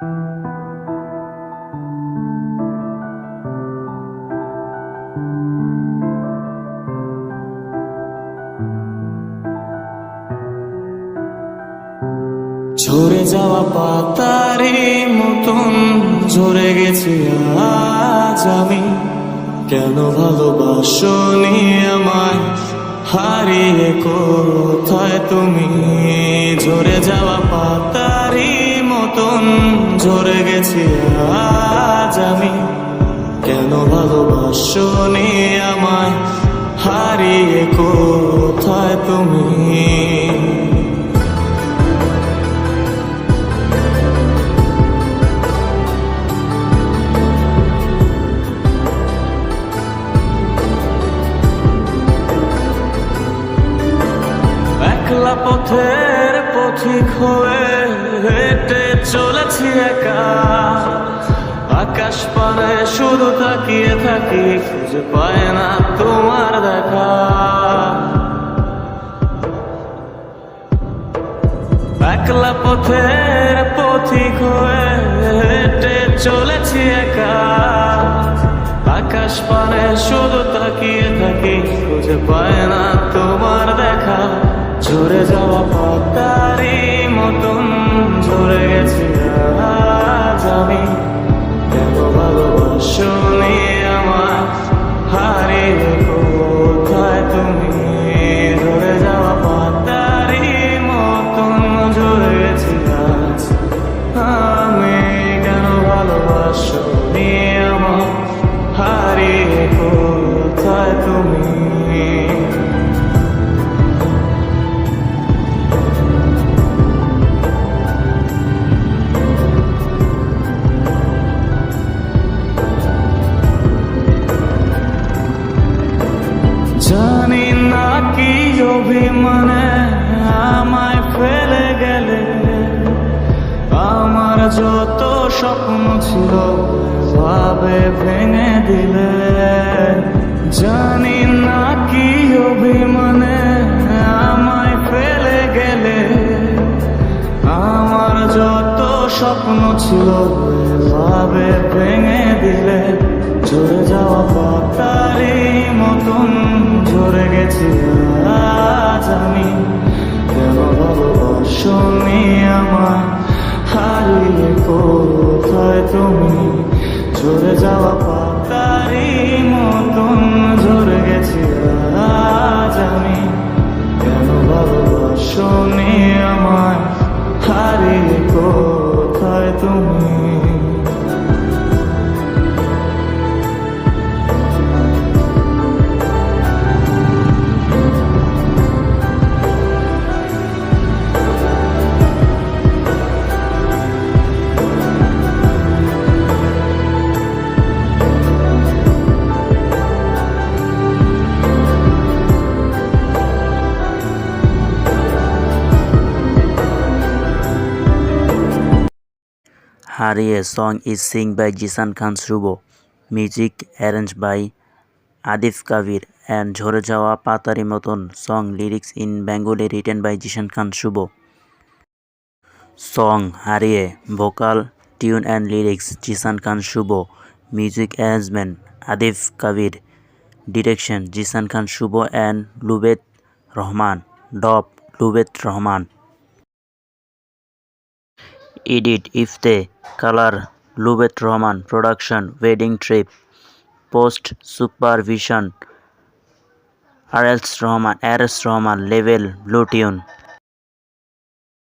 ঝরে যাওয়া পাতারি মতন ঝরে গেছি আজ আমি। কেন ভালোবাসনি আমায়, হারিয়ে কোথায় তুমি? ঝরে যাওয়া পাতারি মতন ঝরে গেছি আজ আমি। কেন ভালোবাসনি আমায়, হারিয়ে কোথায় তুমি? একলা পথের পথিক হয়ে হেঁটে চলেছি একা। আকাশ পানে শুধু তাকিয়ে থাকি, খুঁজে পায় না তোমার দেখা। একলা পথের পথিক হয়ে হেঁটে চলেছি একা। আকাশ পানে শুধু তাকিয়ে থাকি, খুঁজে পায় না তোমার দেখা। ঝরে যাওয়া পাতারি মতন ঝরে গেছি আজ আমি। কেন ভালোবাসনি আমায়, হারিয়ে কোথায় তুমি? ঝরে যাওয়া পাতারি মতন ঝরে গেছি আজ আমি। কেন ভালোবাসনি আমায়, হারিয়ে কোথায় তুমি? জানি না কি অভিমানে আমায় ফেলে গেলে। আমার যত স্বপ্ন ছিল ভাবে ভেঙে দিলে। জানি না কি অভিমানে আমায় ফেলে গেলে। আমার যত স্বপ্ন ছিল ভাবে ভেঙে দিলে। ঝরে যাওয়া পাতারি মতন ঝরে গেছি আজ আমি। কেন ভালোবাসনি আমায়, হারিয়ে কোথায় তুমি? ঝরে যাওয়া পাতারি মতন ঝরে গেছি আজ আমি। কেন ভালোবাসনি আমায়, হারিয়ে কোথায় তুমি? Hariye song is sung by Jishan Khan Shubho. Music arranged by Adif Kavir and Jhore Jawa Patari Moton. Song lyrics in Bengali written by Jishan Khan Shubho. Song Hariye vocal, tune and lyrics Jishan Khan Shubho. Music arrangement Adif Kavir. Direction Jishan Khan Shubho and Lubet Rahman. Dub Lubet Rahman. Edit Ifte. Color Lubet Rahman. Production Wedding Trip. Post Supervision RS Rahman. Level Blue Tune.